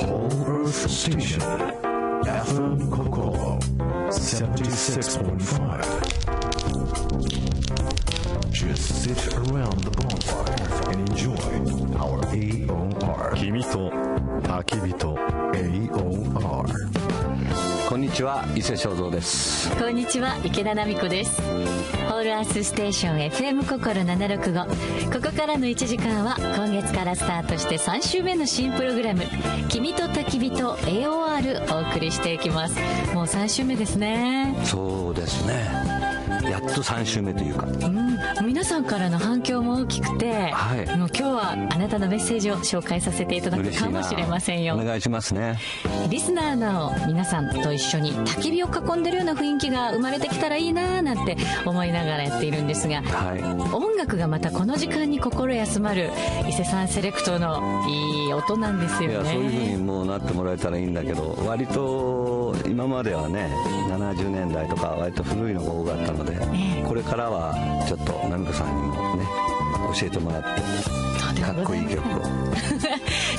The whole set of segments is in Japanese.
All Earth Station FM Kokoro 76.5. Just sit around the bonfire and enjoy our AOR 君と焚き火と AOR。 こんにちは、伊勢正三です。こんにちは、池田奈美子です。ホールアースステーション FM 心765。ここからの1時間は今月からスタートして3週目の新プログラム、君と焚き火と AOR お送りしていきます。もう3週目ですね。そうですね、やっと3週目というか、皆さんからの反響も大きくて、はい、もう今日はあなたのメッセージを紹介させていただくかもしれませんよ。お願いしますね。リスナーの皆さんと一緒に焚き火を囲んでるような雰囲気が生まれてきたらいいななんて思いながらやっているんですが、はい、音楽がまたこの時間に心休まる伊勢さんセレクトのいい音なんですよね。いや、そういう風にもうなってもらえたらいいんだけど、割と今まではね70年代とか割と古いのが多かったので、これからはちょっと奈美子さんにもね教えてもらってかっこいい曲を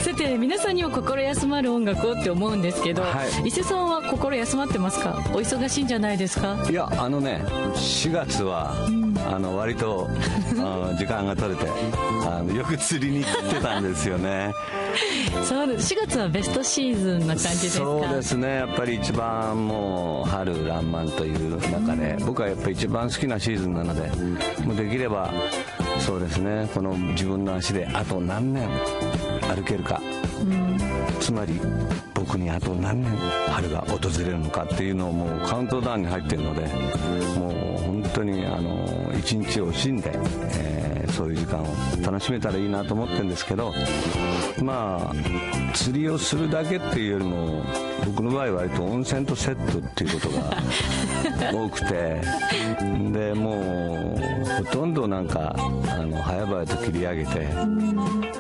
さて、皆さんにも心休まる音楽をって思うんですけど、はい、伊勢さんは心休まってますか？お忙しいんじゃないですか？いや、4月は、割と時間が取れてよく釣りに行ってたんですよね。そうです。4月はベストシーズンな感じですか？そうですね、やっぱり一番もう春爛漫という中で、僕はやっぱり一番好きなシーズンなので、もうできればそうですね、この自分の足であと何年歩けるか、つまり僕にあと何年春が訪れるのかっていうのをもうカウントダウンに入っているので、もう本当に一日を惜しんで、そういう時間を楽しめたらいいなと思ってるんですけど、まあ釣りをするだけっていうよりも、僕の場合は割と温泉とセットっていうことが多くてでもうほとんどなんか早々と切り上げて、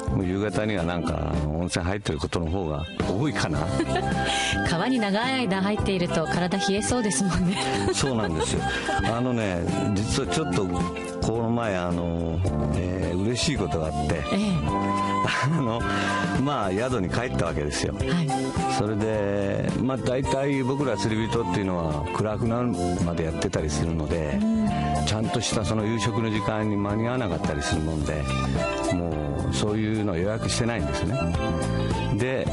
もう夕方にはなんか温泉入ってることの方が多いかな。川に長い間入っていると体冷えそうですもんね。そうなんですよ。実はちょっとこの前嬉しいことがあって、まあ宿に帰ったわけですよ。はい、それでまあ大体僕ら釣り人っていうのは暗くなるまでやってたりするので、ちゃんとしたその夕食の時間に間に合わなかったりするもんで、もうそういうのを予約してないんですね。で、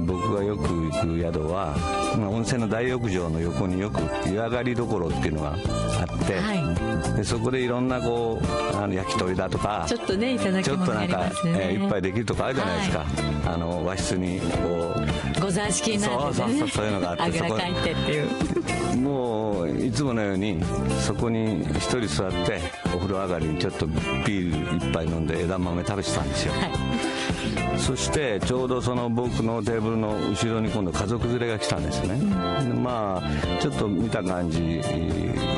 僕がよく行く宿は、温泉の大浴場の横によく湯上がりどころっていうのがあって、はい、でそこでいろんなこう焼き鳥だとかちょっとね、いただき物がありますね。ちょっとなんか、一杯できるとかあるじゃないですか。はい、和室にこうご座敷になってね、そういうのがあって、あぐらかいてっていうもういつものようにそこに一人座ってお風呂上がりにちょっとビール一杯飲んで枝豆食べてたんですよ。はい、そしてちょうどその僕のテーブルの後ろに今度家族連れが来たんですね。でまあちょっと見た感じ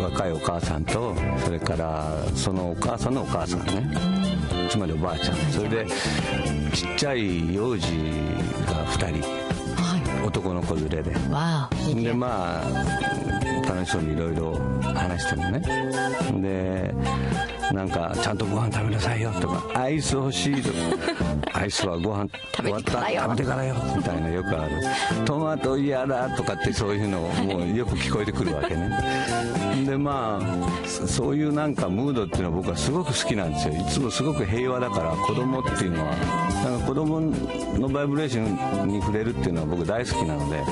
若いお母さんと、それからそのお母さんのお母さんね、つまりおばあちゃん、それでちっちゃい幼児が2人、男の子連れで、でまあ楽しそうにいろいろ話してるのね。でなんかちゃんとご飯食べなさいよとか、アイス欲しいとか、アイスはご飯終わった食べてからよみたいなよくある。トマト嫌だとかって、そういうのもうよく聞こえてくるわけね。でまあそういうなんかムードっていうのは僕はすごく好きなんですよ。いつもすごく平和だから、子供っていうのはなんか子供のバイブレーションに触れるっていうのは僕大好きなので、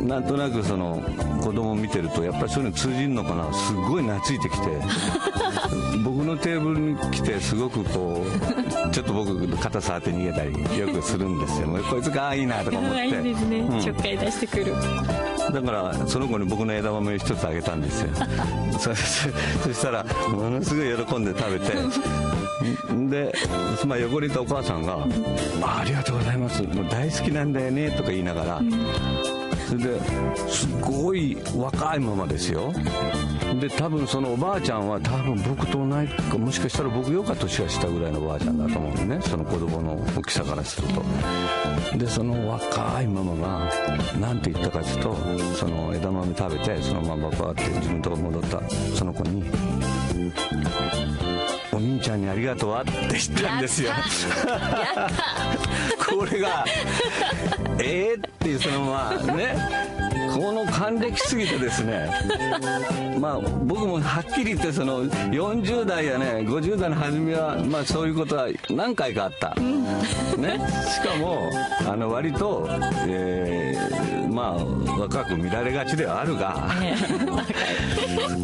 なんとなくその子供を見てるとやっぱりそういうの通じるのかな、すごい懐いてきて僕のテーブルに来てすごくこうちょっと僕肩触って逃げたりよくするんですよ。こいつがいいなとか思って。いいですね、ちょっかい出してくる。だからその子に僕の枝豆を一つあげたんですよ。そしたらものすごい喜んで食べてで、まあ、横にいたお母さんがありがとうございます、もう大好きなんだよねとか言いながら、それですごい若いままですよ。で多分そのおばあちゃんは多分僕と同じか、もしかしたら僕よか年が下ぐらいのおばあちゃんだと思うんでね、その子供の大きさからすると。でその若いママが何て言ったかというと、その枝豆食べてそのままバーって自分のとこ戻ったその子に、お兄兄ちゃんにありがとうはって言ったんですよ。やったこれがっていうそのまあね、この還暦すぎてですね、まあ僕もはっきり言ってその40代やね50代の初めはまあそういうことは何回かあった、ね、しかも割と、まあ若く見られがちではあるが、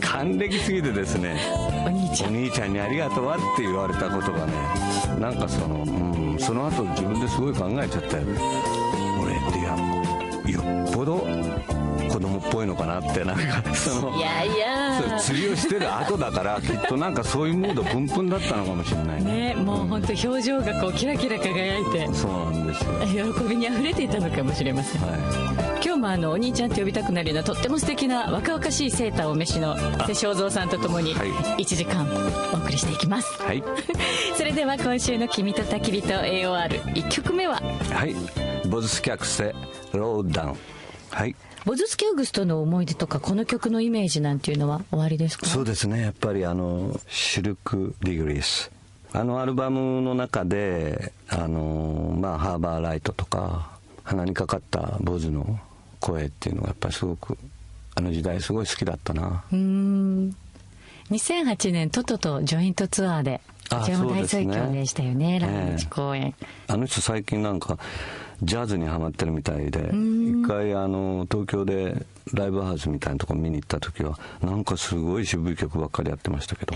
還暦すぎてですね、お兄ちゃんにありがとうはって言われたことがね、なんかその後自分ですごい考えちゃったよね。俺ってよっぽど子供っぽいのかなって、なんかいやいや釣りをしてる後だからきっとなんかそういうムードプンプンだったのかもしれないね。もう本当表情がこうキラキラ輝いて、そうなんですよ、喜びにあふれていたのかもしれません、今日もお兄ちゃんって呼びたくなるようなとっても素敵な若々しいセーターお召しの伊勢正三さんとともに1時間お送りしていきます、それでは今週の君と焚き火と AOR1 曲目はボズスキャクセローダウン。ボズスキャグスとの思い出とかこの曲のイメージなんていうのはおありですか？そうですね、やっぱりシルク・ディグリス、アルバムの中でハーバーライトとか鼻にかかったボズの声っていうのがやっぱりすごく時代すごい好きだったな。2008年トトとジョイントツアーでこちらも大盛況でしたよね、来日公演。人最近なんかジャズにハマってるみたいで、一回東京でライブハウスみたいなとこ見に行った時はなんかすごい渋い曲ばっかりやってましたけど。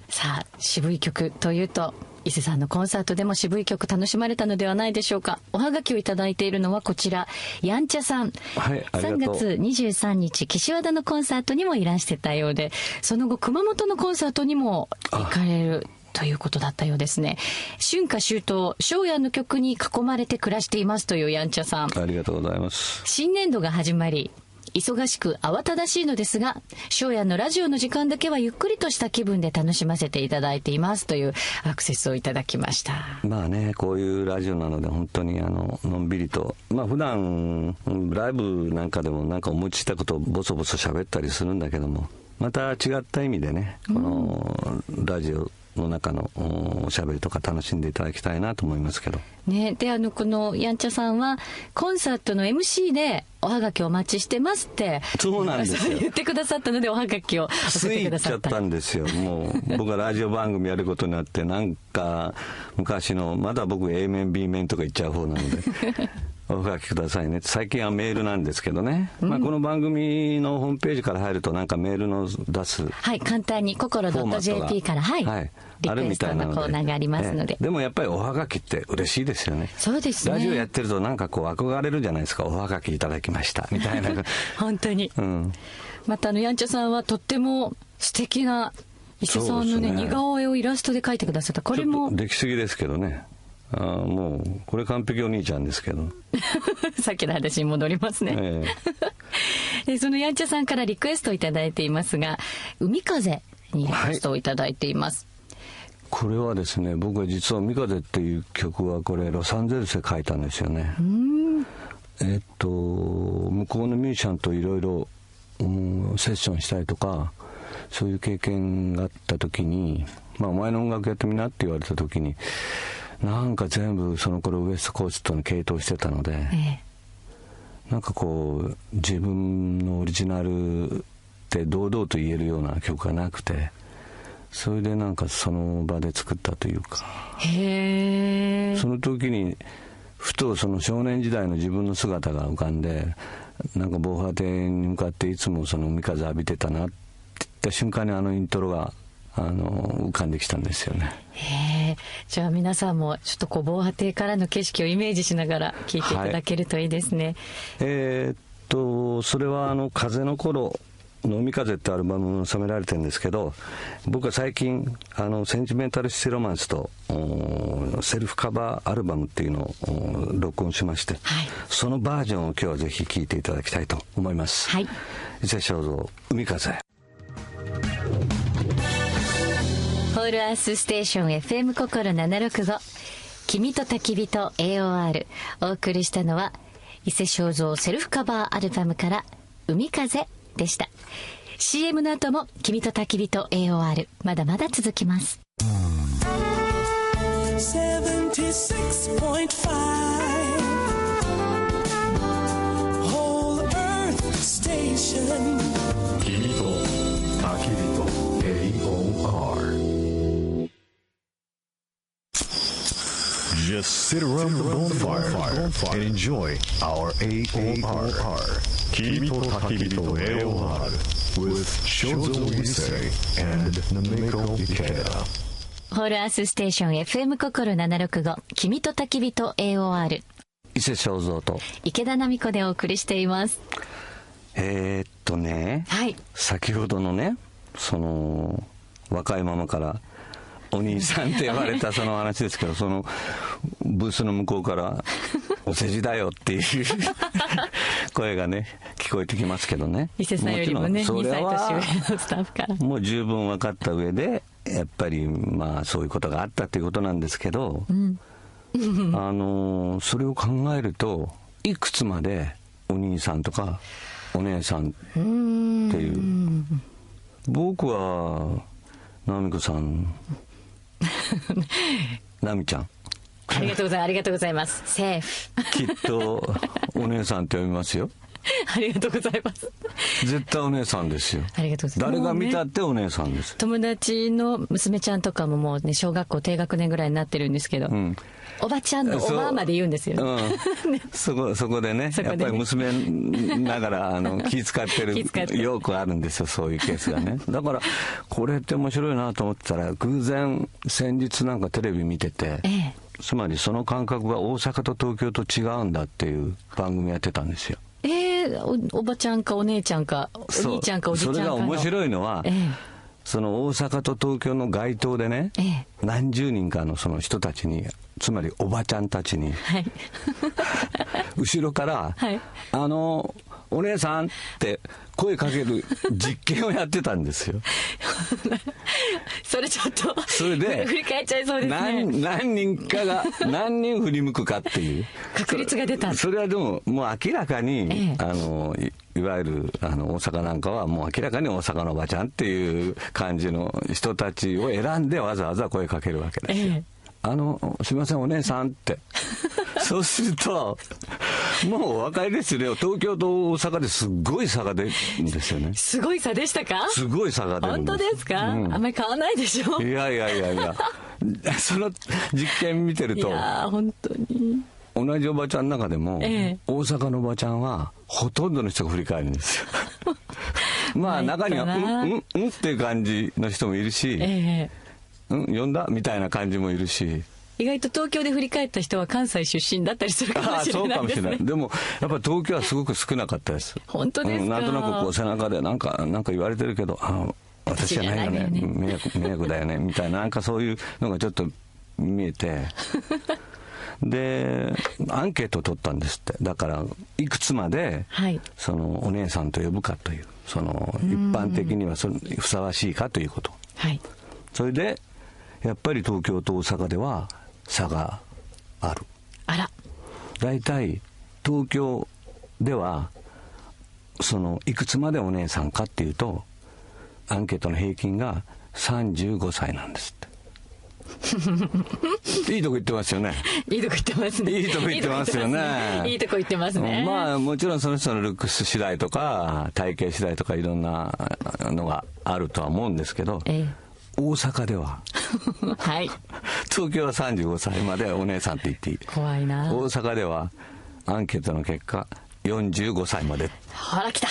さあ渋い曲というと伊勢さんのコンサートでも渋い曲楽しまれたのではないでしょうか。おはがきをいただいているのはこちら、やんちゃさん、3月23日岸和田のコンサートにもいらしてたようで、その後熊本のコンサートにも行かれるということだったようですね。春夏秋冬庄屋の曲に囲まれて暮らしていますというやんちゃさん、ありがとうございます。新年度が始まり忙しく慌ただしいのですが、庄屋のラジオの時間だけはゆっくりとした気分で楽しませていただいていますというアクセスをいただきました。まあね、こういうラジオなので本当にのんびりと、普段ライブなんかでもなんか思いついたことをボソボソ喋ったりするんだけども、また違った意味でね、このラジオの中のおしゃべりとか楽しんでいただきたいなと思いますけどね。でこのやんちゃさんはコンサートの MC でおはがきお待ちしてますってそうなんですよ言ってくださったので、おはがきを送ってくださった。ついちゃったんですよ。もう僕がラジオ番組やることになって、なんか昔のまだ僕 A 面 B 面とか言っちゃう方なのでおはがきくださいね。最近はメールなんですけどね、この番組のホームページから入るとなんかメールの出す簡単に心 .jp からリクエストのコーナーがありますので、でもやっぱりおはがきって嬉しいですよね。そうですね。ラジオやってるとなんかこう憧れるじゃないですか。おはがきいただきましたみたいな本当に、またやんちゃさんはとっても素敵な伊勢さんのね、似顔絵をイラストで描いてくださった。これもできすぎですけどね。もうこれ完璧お兄ちゃんですけどさっきの話に戻りますね、でそのやんちゃさんからリクエストをいただいていますが、海風にリクエストをいただいています、これはですね、僕は実は海風っていう曲はこれロサンゼルスで書いたんですよね。向こうのミュージシャンといろいろセッションしたりとか、そういう経験があった時に、お前の音楽やってみなって言われた時に、なんか全部その頃ウエストコーストに傾倒してたので、なんかこう自分のオリジナルって堂々と言えるような曲がなくて、それでなんかその場で作ったというか、その時にふとその少年時代の自分の姿が浮かんで、なんか防波堤に向かっていつもその海風浴びてたなって言った瞬間にイントロが浮かんできたんですよね。じゃあ皆さんもちょっと防波堤からの景色をイメージしながら聴いていただけるといいですね。それは風の頃の海風ってアルバムに収められてるんですけど、僕は最近センチメンタルシティロマンスとセルフカバーアルバムっていうのを録音しまして、そのバージョンを今日はぜひ聴いていただきたいと思います。伊勢正三、海風。ホールアースステーション FM 心765、君と焚き火と AOR、 お送りしたのは伊勢正三セルフカバーアルバムから海風でした。CM の後も君と焚き火と AOR まだまだ続きます。76.5 Whole Earth Station 君と焚き火と AOR Just sit around the bonfire and enjoy our AOR 君と焚き火と AOR with Shozo Issei and Nameko Ikeda。ホールアースステーション FM 心765君と焚き火と AOR 伊勢正蔵と池田奈美子でお送りしています。はい、先ほどのね、その若いママからお兄さんって呼ばれたその話ですけど、そのブースの向こうからお世辞だよっていう声がね聞こえてきますけどね、伊勢さんよりもね2歳年上のスタッフからもう十分分かった上でやっぱりまあそういうことがあったということなんですけど、それを考えるといくつまでお兄さんとかお姉さんっていう、僕は奈美子さん奈美ちゃんありがとうございます。セーフきっとお姉さんって呼びますよ。ありがとうございます。絶対お姉さんですよ。ありがとうございます。誰が見たってお姉さんです。友達の娘ちゃんとかももうね小学校低学年ぐらいになってるんですけど、おばちゃんのおばあまで言うんですよ、ねそこでねやっぱり娘ながら気遣ってるよくあるんですよ、そういうケースがね。だからこれって面白いなと思ってたら、偶然先日なんかテレビ見てて、つまりその感覚が大阪と東京と違うんだっていう番組やってたんですよ。おばちゃんかお姉ちゃんかお兄ちゃんかおじちゃんかの。それが面白いのは、その大阪と東京の街頭でね、何十人かのその人たちに、つまりおばちゃんたちに、後ろから、お姉さんって声かける実験をやってたんですよ。それちょっとそれで振り返っちゃいそうですね。何人かが何人振り向くかっていう確率が出た。それはでももう明らかに、いわゆる大阪なんかはもう明らかに大阪のおばちゃんっていう感じの人たちを選んでわざわざ声かけるわけですよ。すいませんお姉さんってそうするともうお分かりですよね。東京と大阪ですっごい差が出るんですよね。すごい差でしたか？すごい差が出るんです。本当ですか？あんまり変わらないでしょ。いやその実験見てると、いや本当に同じおばちゃんの中でも、大阪のおばちゃんはほとんどの人が振り返るんですよ。まあ中にはっていう感じの人もいるし、呼んだみたいな感じもいるし、意外と東京で振り返った人は関西出身だったりするかもしれないですね。そうかもしれない。でもやっぱり東京はすごく少なかったです。本当ですか？なんとなくこう背中でなんか言われてるけど、私じゃないよね、迷惑だよねみたいな、なんかそういうのがちょっと見えてでアンケートを取ったんですって。だからいくつまで、そのお姉さんと呼ぶかという、その一般的にはふさわしいかということ、それでやっぱり東京と大阪では差がある。だいたい東京ではそのいくつまでお姉さんかっていうと、アンケートの平均が35歳なんですっていいとこ言ってますよね。いいとこ言ってますね。いいとこ言ってますよね。いいとこ言ってますね。まあもちろんその人のルックス次第とか体型次第とかいろんなのがあるとは思うんですけど、大阪では東京は35歳までお姉さんって言っていい。怖いな。大阪ではアンケートの結果45歳まで。ほら来た。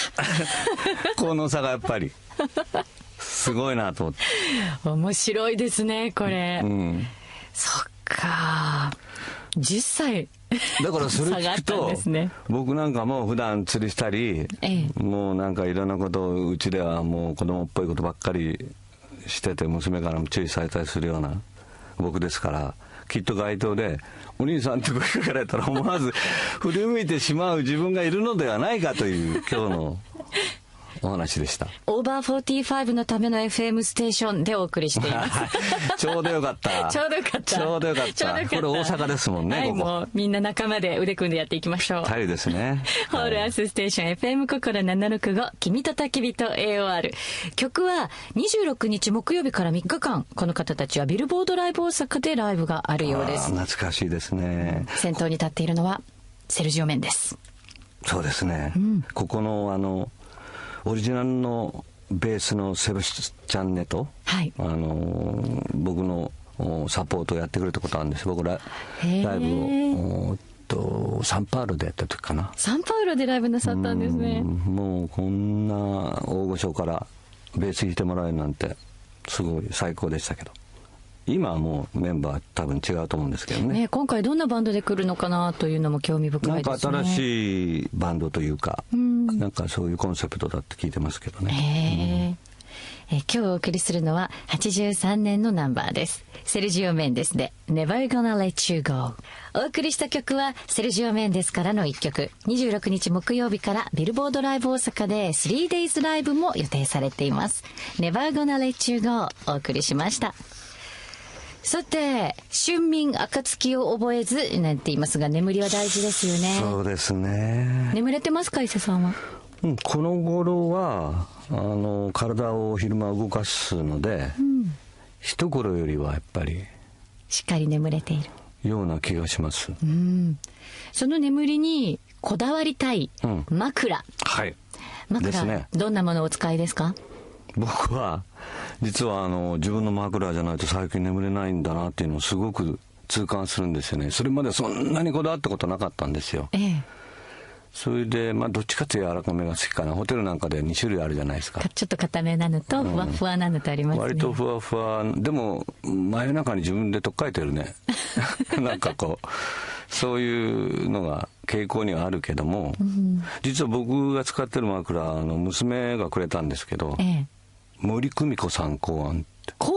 この差がやっぱりすごいなと思って。面白いですねこれ、そっか10歳だからそれ聞くと、僕なんかも普段釣りしたり、もうなんかいろんなことをうちではもう子供っぽいことばっかりしてて、娘からも注意されたりするような僕ですから、きっと街頭でお兄さんって声かけられたら思わず振り向いてしまう自分がいるのではないかという今日のお話でした。オーバー45のための FM ステーションでお送りしていますちょうどよかったちょうどよかったちょうどよかったこれ大阪ですもんね、はい、ここもうみんな仲間で腕組んでやっていきましょう。はいですねホールアースステーション FM 心765君と焚き火と AOR。 曲は26日木曜日から3日間、この方たちはビルボードライブ大阪でライブがあるようです。懐かしいですね。先頭に立っているのはセルジオ・メンデス。そうですね、ここのオリジナルのベースのセバスチャンネと、はい、僕のサポートをやってくれたことあるんです。僕ライブをサンパウロでやった時かな。サンパウロでライブなさったんですね。もうこんな大御所からベース弾いてもらえるなんてすごい最高でしたけど、今はもうメンバー多分違うと思うんですけど ね。今回どんなバンドで来るのかなというのも興味深いですね。なんか新しいバンドというか、なんかそういうコンセプトだって聞いてますけどね。今日お送りするのは83年のナンバーです。セルジオ・メンデスで Never Gonna Let You Go。 お送りした曲はセルジオ・メンデスからの一曲。26日木曜日からビルボードライブ大阪で 3days ライブも予定されています。 Never Gonna Let You Go お送りしました。さて、春眠暁を覚えずなんて言いますが、眠りは大事ですよね。そうですね。眠れてますか、伊勢さんは。この頃は体を昼間動かすので、一頃よりはやっぱりしっかり眠れているような気がします。その眠りにこだわりたい枕、はい、枕ですね。どんなものをお使いですか？僕は実は自分の枕じゃないと最近眠れないんだなっていうのをすごく痛感するんですよね。それまでそんなにこだわったことなかったんですよ。それでどっちかというと柔らかめが好きかな。ホテルなんかで2種類あるじゃないですか。ちょっと固めなのとふわふわなのとありますね。割とふわふわでも真夜中に自分でとっかえてるねなんかこうそういうのが傾向にはあるけども、実は僕が使ってる枕娘がくれたんですけど、森久美子さん考案って。考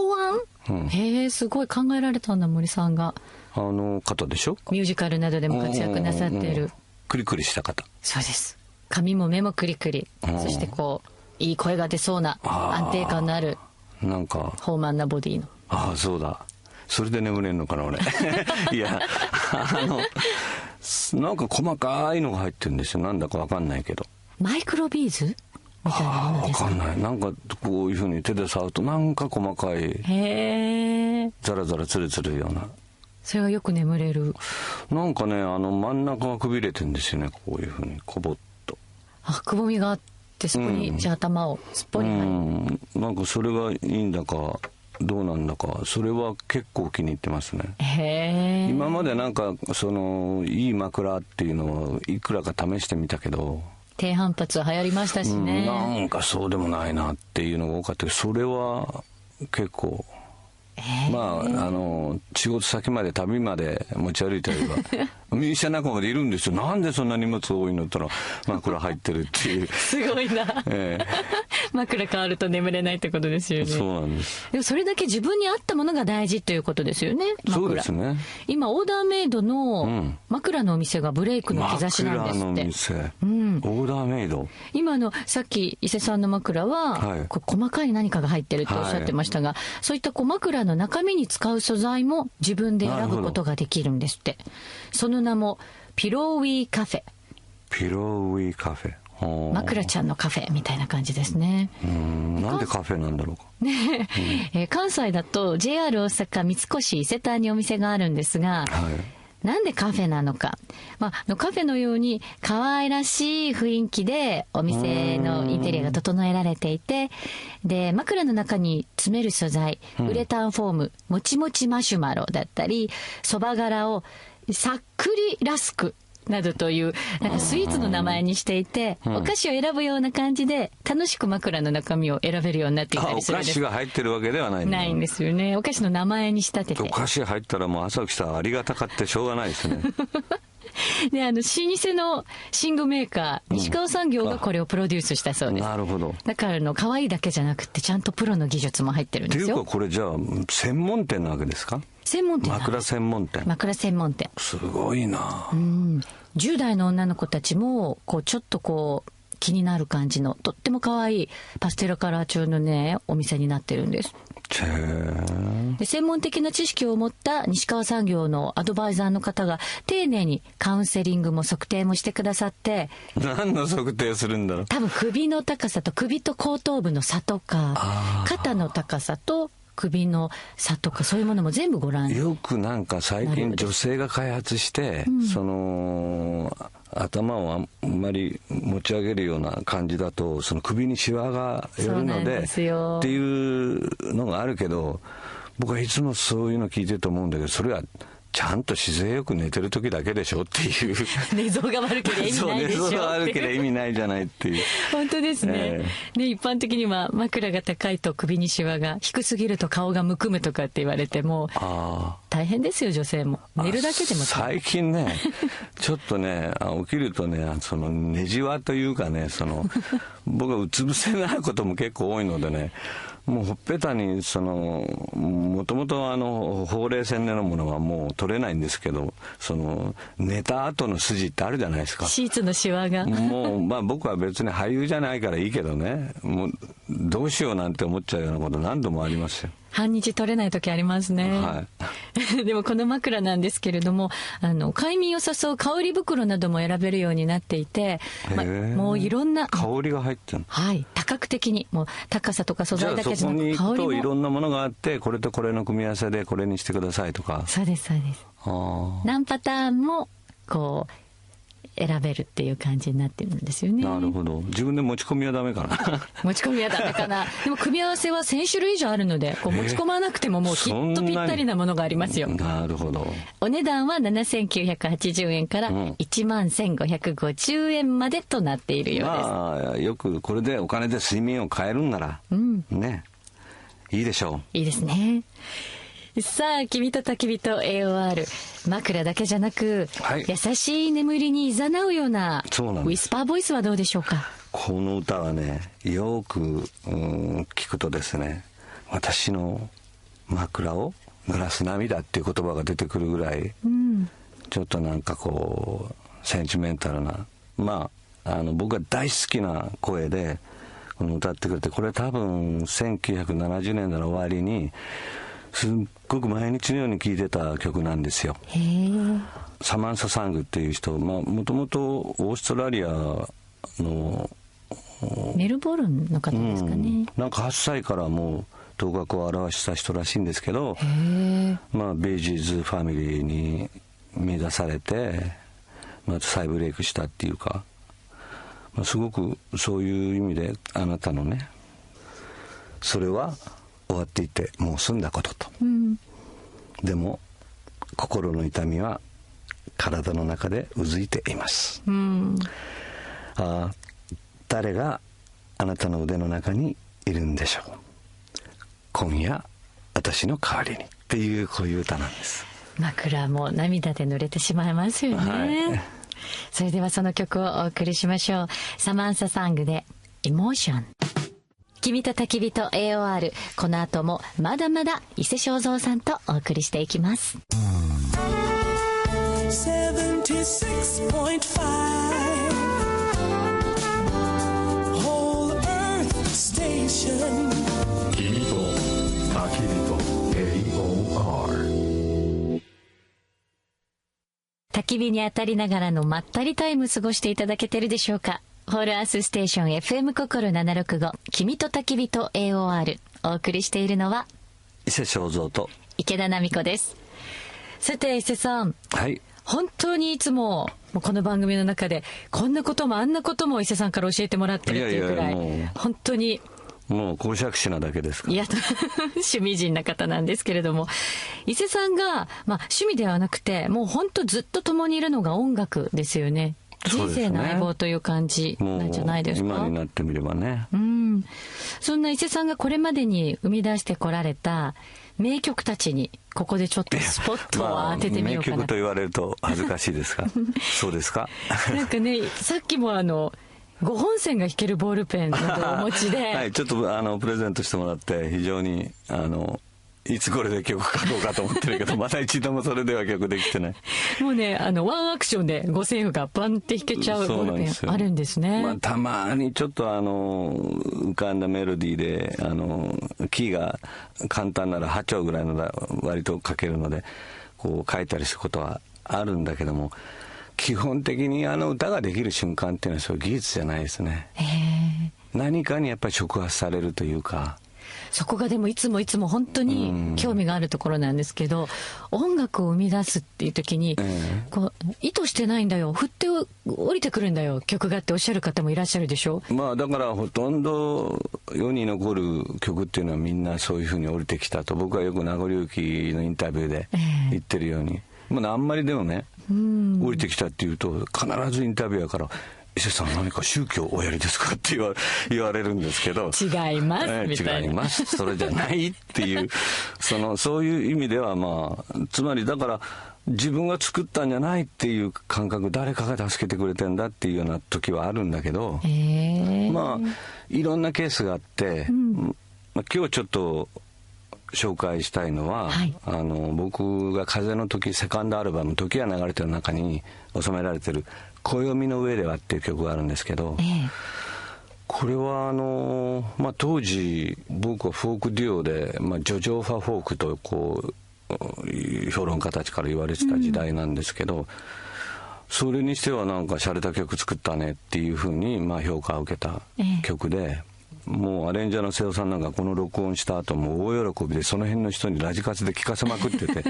案？へえ、すごい考えられたんだ、森さんが。方でしょ。ミュージカルなどでも活躍なさっている。クリクリした方。そうです。髪も目もクリクリ、そしてこういい声が出そうな安定感のある、なんか豊満なボディの。ああ、そうだ。それで眠れんのかな俺いやなんか細かいのが入ってるんですよ。なんだかわかんないけど。マイクロビーズみたいなものですか？わかんない。なんかこういうふうに手で触るとなんか細かい、ザラザラツルツルような。それはよく眠れる。なんかね、真ん中がくびれてるんですよね。こういうふうにこぼっと。くぼみがあって、そこに、じゃあ頭をすっぽり入る。なんかそれがいいんだかどうなんだか、それは結構気に入ってますね。今までなんかいい枕っていうのをいくらか試してみたけど、低反発は流行りましたしね。なんかそうでもないなっていうのが多かったけど、それは結構仕事先まで旅まで持ち歩いてればミュージシャン仲間でいるんですよ。なんでそんな荷物多いのって言ったら枕入ってるっていうすごいな、枕変わると眠れないってことですよね。そうなんです。でもそれだけ自分に合ったものが大事ということですよね。そうですね。今オーダーメイドの枕のお店がブレイクの兆しなんですって。枕の店、オーダーメイド。今さっき伊勢さんの枕は、細かい何かが入ってるっておっしゃってましたが、そういった枕の中身に使う素材も自分で選ぶことができるんですって。その名もピローウィーカフェ。ピローウィーカフェ。枕ちゃんのカフェみたいな感じですね。なんでカフェなんだろうか。関西だと JR 大阪三越伊勢丹にお店があるんですが、なんでカフェなのか。カフェのように可愛らしい雰囲気でお店のインテリアが整えられていて、で枕の中に詰める素材、ウレタンフォーム、もちもちマシュマロだったり、そば柄をさっくりラスクなどというなんかスイーツの名前にしていて、お菓子を選ぶような感じで楽しく枕の中身を選べるようになっていたりするんです。お菓子が入ってるわけではないんだ。ないんですよね。お菓子の名前に仕立てて。お菓子入ったらもう朝起きたらありがたかってしょうがないですねで老舗の寝具メーカー西川産業がこれをプロデュースしたそうです。なるほど。だから可愛いだけじゃなくてちゃんとプロの技術も入ってるんですよ。っていうかこれじゃあ専門店なわけですか？専門店なんです。枕専門店。枕専門店。すごいな。10代の女の子たちもちょっと気になる感じのとっても可愛いパステルカラー調のねお店になってるんです。で専門的な知識を持った西川産業のアドバイザーの方が丁寧にカウンセリングも測定もしてくださって。何の測定するんだろう。多分首の高さと首と後頭部の差とか肩の高さと首の差とかそういうものも全部ご覧。よくなんか最近女性が開発して、その頭をあんまり持ち上げるような感じだとその首にシワが寄るのでっていうのがあるけど、僕はいつもそういうの聞いてると思うんだけど、それはちゃんと姿勢よく寝てる時だけでしょっていう。寝相が悪ければ意味ないでしょ。寝相が悪ければ意味ないじゃないっていう。本当ですね。で一般的には枕が高いと首にシワが、低すぎると顔がむくむとかって言われても大変ですよ女性も。寝るだけでも最近ねちょっとね起きるとねその寝じわというかね、その僕はうつ伏せになることも結構多いのでね、もうほっぺたにそのもともとほうれい線のものはもう取れないんですけど、その寝た後の筋ってあるじゃないですか。シーツのシワがもうまあ僕は別に俳優じゃないからいいけどね、もうどうしようなんて思っちゃうようなこと何度もありますよ。半日取れない時ありますね、はい、でもこの枕なんですけれども快眠を誘う香り袋なども選べるようになっていて、もういろんな香りが入ってるの。はい、多角的にもう高さとか素材だけじゃなくて香りも。じゃあそこに行くといろんなものがあって、これとこれの組み合わせでこれにしてくださいとか。そうですそうです。何パターンもこう選べるっていう感じになってるんですよね。なるほど。自分で持ち込みはダメかな持ち込みはダメかな。でも組み合わせは1000種類以上あるので、こう持ち込まなくてももうきっとぴったりなものがありますよ。なるほど。お値段は7980円から11550円までとなっているようです。まあよくこれでお金で睡眠を変えるんなら、ね、いいでしょう。いいですね。さあ君と焚き火と AOR、 枕だけじゃなく、はい、優しい眠りに誘うようなウィスパーボイスはどうでしょうか。この歌はねよく聞くとですね、私の枕を濡らす涙っていう言葉が出てくるぐらい、ちょっとなんかこうセンチメンタルな、まあ僕が大好きな声でこの歌ってくれて、これ多分1970年代の終わりにすっごく毎日のように聴いてた曲なんですよ。サマンサ・サングっていう人、もともとオーストラリアのメルボルンの方ですかね、なんか8歳からもう頭角を現した人らしいんですけど、まあベージーズファミリーに見出されて、また再ブレイクしたっていうか、すごくそういう意味であなたのね、それは終わっていてもう済んだことと、でも心の痛みは体の中でうずいています、誰があなたの腕の中にいるんでしょう、今夜私の代わりにっていう、こういう歌なんです。枕も涙で濡れてしまいますよね、はい、それではその曲をお送りしましょう。サマンサ・サングでエモーション。君と焚き火と AOR、 この後もまだまだ伊勢正三さんとお送りしていきます。 76.5 Whole Earth Station。 君と焚き火と AOR。 焚き火に当たりながらのまったりタイム過ごしていただけてるでしょうか。ホールアースステーション FM 心765、君と焚き火と AOR、 お送りしているのは伊勢正三と池田奈美子です。さて伊勢さん、はい、本当にいつもこの番組の中でこんなこともあんなことも伊勢さんから教えてもらってるっていうくらい、本当にもう講釈師なだけですから。いや趣味人な方なんですけれども、伊勢さんが、趣味ではなくてもう本当ずっと共にいるのが音楽ですよね。人生の相棒という感じなんじゃないですか。今になってみればね、そんな伊勢さんがこれまでに生み出してこられた名曲たちにここでちょっとスポットを当ててみようかな、名曲と言われると恥ずかしいですかそうですかなんかね、さっきも5本線が弾けるボールペンなどをお持ちではい、ちょっとプレゼントしてもらって非常にいつこれで曲書こうかと思ってるけどまだ一度もそれでは曲できてない。もうねワンアクションで五線譜がバンって弾けちゃうボールペンあるんですね。まあ、たまにちょっと浮かんだメロディーでキーが簡単なら8丁ぐらいの割と書けるのでこう書いたりすることはあるんだけども、基本的に歌ができる瞬間っていうのはそういう技術じゃないですね。何かにやっぱり触発されるというか、そこがでもいつも本当に興味があるところなんですけど、音楽を生み出すっていう時に、こう意図してないんだよ、振って降りてくるんだよ曲がっておっしゃる方もいらっしゃるでしょ。まあだからほとんど世に残る曲っていうのはみんなそういうふうに降りてきたと僕はよく名残雪のインタビューで言ってるように、まああんまりでもね降りてきたっていうと必ずインタビュアーから伊勢さん何か宗教おやりですかって言われるんですけど、違いますみたいな、違いますそれじゃないっていうそういう意味ではまあつまりだから自分が作ったんじゃないっていう感覚、誰かが助けてくれてんだっていうような時はあるんだけど、まあいろんなケースがあって、まあ、今日ちょっと紹介したいのは、僕が風の時セカンドアルバム時が流れてる中に収められてる暦の上ではっていう曲があるんですけど、これはまあ、当時僕はフォークデュオで、まあ、ジョジョファフォークとこう評論家たちから言われてた時代なんですけど、それにしてはなんか洒落た曲作ったねっていうふうにまあ評価を受けた曲で、もうアレンジャーの瀬尾さんなんかこの録音した後も大喜びでその辺の人にラジカセで聴かせまくってて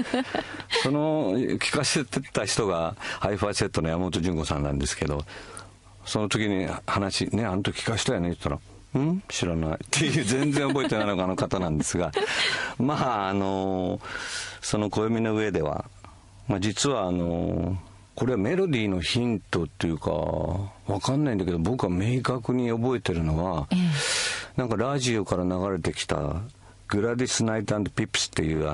その聴かせてた人がハイファイセットの山本純子さんなんですけど、その時に話ね、あの時聴かせたよねって言ったら知らないっていう全然覚えてないのが方なんですがまあその暦の上では、まあ、実はこれはメロディーのヒントっていうかわかんないんだけど、僕は明確に覚えてるのは、なんかラジオから流れてきたグラディス・ナイト&ピップスっていうグ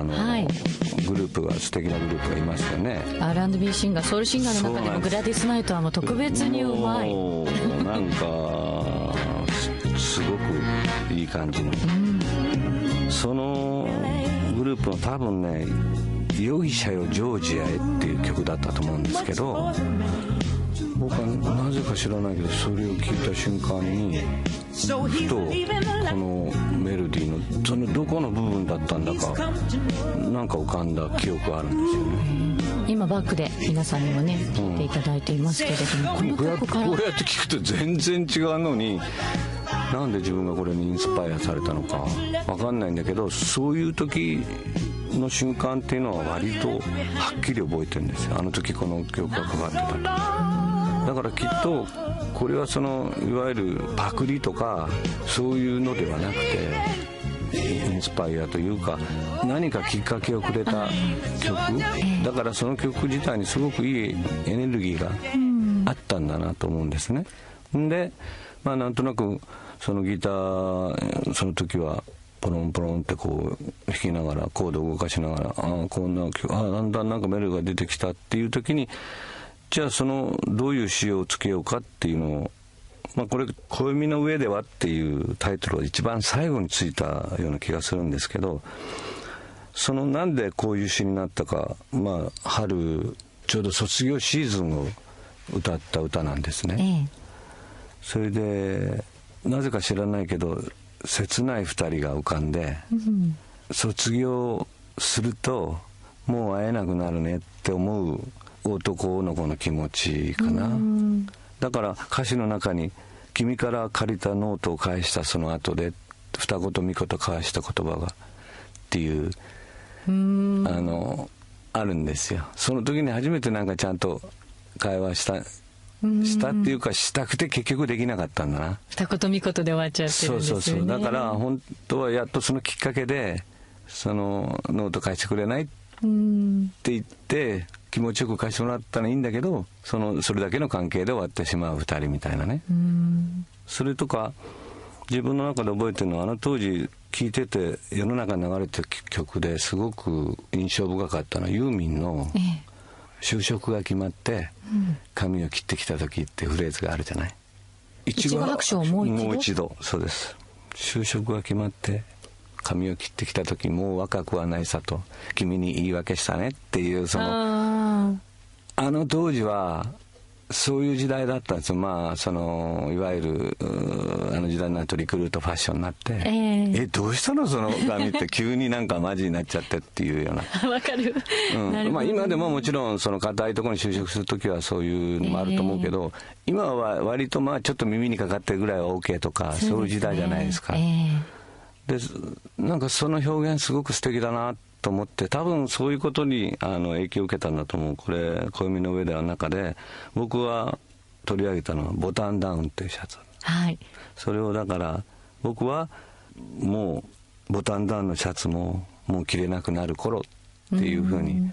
ループが素敵なグループがいましたよね。 R&B シンガー、ソウルシンガーの中でもグラディス・ナイトはもう特別にうまい、なんかすごくいい感じの、そのグループの多分ね容疑者よジョージアへっていう曲だったと思うんですけど、僕はなぜか知らないけどそれを聞いた瞬間にふとこのメロディーのそのどこの部分だったんだかなんか浮かんだ記憶があるんですよね。今バックで皆さんにもね聞いていただいていますけれども、こうやって聞くと全然違うのになんで自分がこれにインスパイアされたのかわかんないんだけど、そういう時の瞬間っていうのは割とはっきり覚えてるんですよ。あの時この曲がかかってたと。だからきっとこれはそのいわゆるパクリとかそういうのではなくてインスパイアというか何かきっかけをくれた曲だから、その曲自体にすごくいいエネルギーがあったんだなと思うんですね。でまあなんとなくそのギターその時はポロンポロンってこう弾きながらコードを動かしながらこんな曲だんだんなんかメロディーが出てきたっていう時に、じゃあそのどういう詞をつけようかっていうのを、まあ、これ「暦の上では」っていうタイトルは一番最後についたような気がするんですけど、そのなんでこういう詩になったか、まあ春ちょうど卒業シーズンを歌った歌なんですね。それでなぜか知らないけど切ない二人が浮かんで、卒業するともう会えなくなるねって思う男の子の気持ちかな。だから歌詞の中に君から借りたノートを返したその後で二言三言交わした言葉がっていうあるんですよ。その時に初めてなんかちゃんと会話したっていうかしたくて結局できなかったんだな。二言三言で終わっちゃってるんですよね。そうだから本当はやっとそのきっかけでそのノート返してくれないって言って気持ちよく返してもらったらいいんだけど、それだけの関係で終わってしまう二人みたいなね。それとか自分の中で覚えてるのは当時聴いてて世の中に流れてる曲ですごく印象深かったのはユーミンの就職が決まって髪を切ってきた時ってフレーズがあるじゃない。いちご白書をもう一度。そうです。就職が決まって髪を切ってきた時もう若くはないさと君に言い訳したねっていうそのあの当時はそういう時代だったんですよ。まあそのいわゆるあの時代になるとリクルートファッションになって、どうしたのその髪って急になんかマジになっちゃってっていうようなわかる、まあ今でももちろんその硬いところに就職するときはそういうのもあると思うけど、今は割とまあちょっと耳にかかってるぐらいは OK とかそういう時代じゃないですか。でなんかその表現すごく素敵だなと思って、多分そういうことに影響を受けたんだと思う。これ暦の上では中で僕は取り上げたのはボタンダウンっていうシャツ、はい、それをだから僕はもうボタンダウンのシャツももう着れなくなる頃っていうふうに、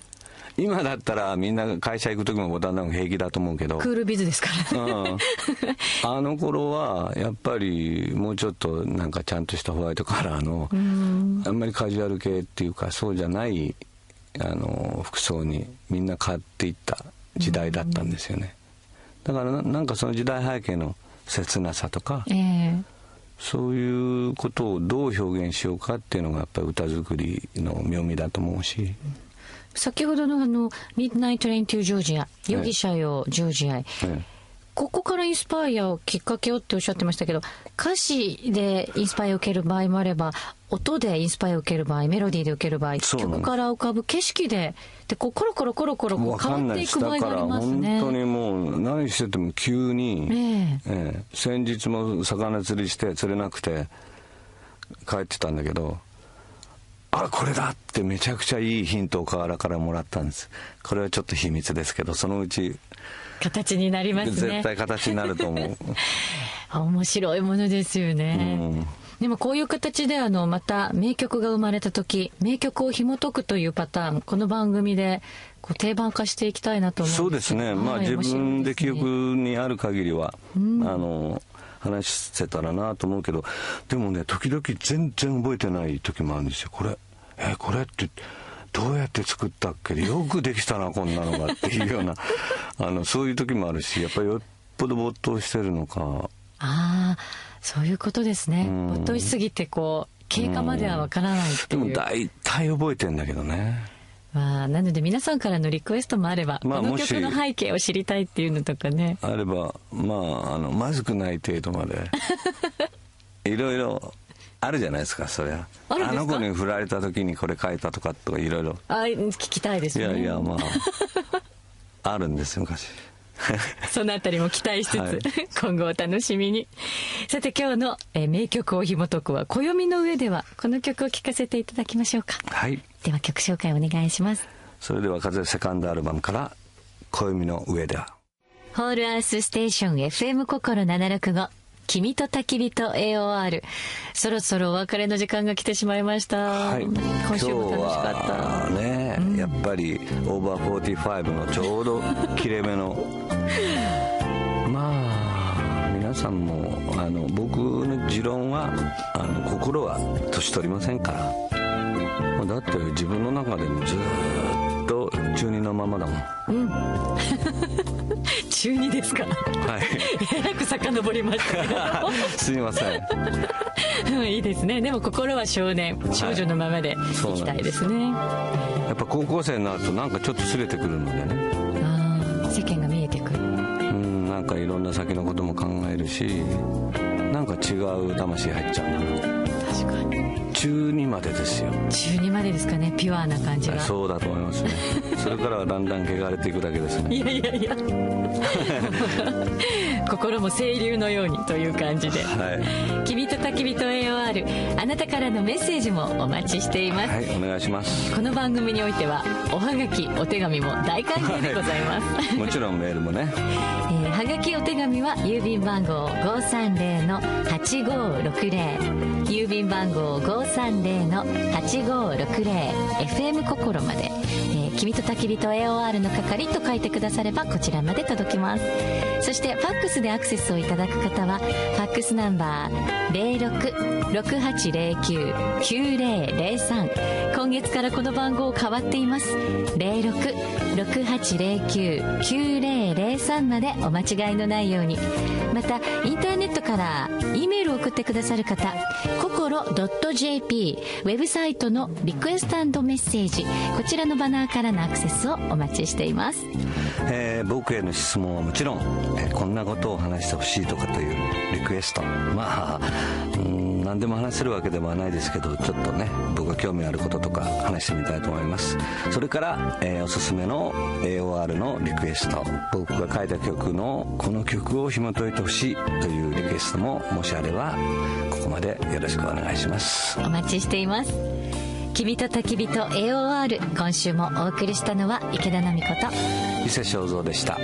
今だったらみんな会社行く時もボタンダウン平気だと思うけど、クールビズですからね、あの頃はやっぱりもうちょっとなんかちゃんとしたホワイトカラーのあんまりカジュアル系っていうかそうじゃない服装にみんな変わっていった時代だったんですよね。だからなんかその時代背景の切なさとか、そういうことをどう表現しようかっていうのがやっぱり歌作りの妙味だと思うし、先ほどのミッドナイト・レイン・トゥ・ジョージア、容疑者よジョージアへ、ここからインスパイアをきっかけをっておっしゃってましたけど、歌詞でインスパイアを受ける場合もあれば、音でインスパイアを受ける場合、メロディーで受ける場合、曲から浮かぶ景色でこうコロコロコロコロこう変わっていく場合がありますね。だから本当にもう何してても急に、先日も魚釣りして釣れなくて帰ってたんだけど、あ、これだってめちゃくちゃいいヒントを河原からもらったんです。これはちょっと秘密ですけど、そのうち形になりますね。絶対形になると思う面白いものですよね、でもこういう形でまた名曲が生まれた時、名曲を紐解くというパターン、この番組でこう定番化していきたいなと思うんです。そうですね、まあ自分で記憶にある限りは、話せたらなと思うけど、でもね時々全然覚えてない時もあるんですよ。これってどうやって作ったっけ、よくできたなこんなのがっていうようなそういう時もあるし、やっぱりよっぽど没頭してるのか。そういうことですね、没頭しすぎてこう経過まではわからないっていう、でも大体覚えてんだけどね。なので皆さんからのリクエストもあれば、この曲の背景を知りたいっていうのとかね、あればまずくない程度までいろいろあるじゃないですか。そりゃあの子に振られた時にこれ書いたとかいろいろ聞きたいですね。いやあるんですよ昔そのあたりも期待しつつ、今後お楽しみに。さて今日の名曲を紐解くは暦の上では、この曲を聴かせていただきましょうか。では曲紹介お願いします。それでは風セカンドアルバムから暦の上では。ホールアースステーション FM 心765、君と焚き火と AOR、 そろそろお別れの時間が来てしまいました、今週も楽しかったね、やっぱりオーバー45のちょうど切れ目の皆さんも僕の持論は心は年取りませんから。だって自分の中でもずっと中二のままだもん。中二ですか。えらく遡りましたけどすいませんいいですね。でも心は少年少女のままでいきたいですね。やっぱ高校生になるとなんかちょっとすれてくるのでね、世間が見えてくる。なんかいろんな先のことも考えるし、なんか違う魂入っちゃうな。確かに中2までですよ。中2までですかね、ピュアな感じが。そうだと思いますねそれからはだんだん汚れていくだけですね。いや心も清流のようにという感じで、君と焚き火と AOR、 あなたからのメッセージもお待ちしています。お願いします。この番組においてはおはがきお手紙も大歓迎でございます、もちろんメールもね、はがきお手紙は郵便番号 530-8560、 郵便番号 530-8560 FM 心まで、君と焚き火と AOR の係と書いてくださればこちらまで届きます。そしてファックスでアクセスをいただく方はファックスナンバー 0668099003、 今月からこの番号変わっています。 0668099003 0003までお間違いのないように。またインターネットから E メールを送ってくださる方、kokoro.jp ウェブサイトのリクエスト&メッセージ、こちらのバナーからのアクセスをお待ちしています。僕への質問はもちろん、こんなことを話してほしいとかというリクエスト、何でも話せるわけではないですけど、ちょっとね僕が興味あることとか話してみたいと思います。それから、おすすめの AOR のリクエスト、僕が書いた曲のこの曲を紐解いてほしいというリクエストももしあればここまでよろしくお願いします。お待ちしています。君と焚き火と AOR、 今週もお送りしたのは池田奈美子と伊勢正三でした。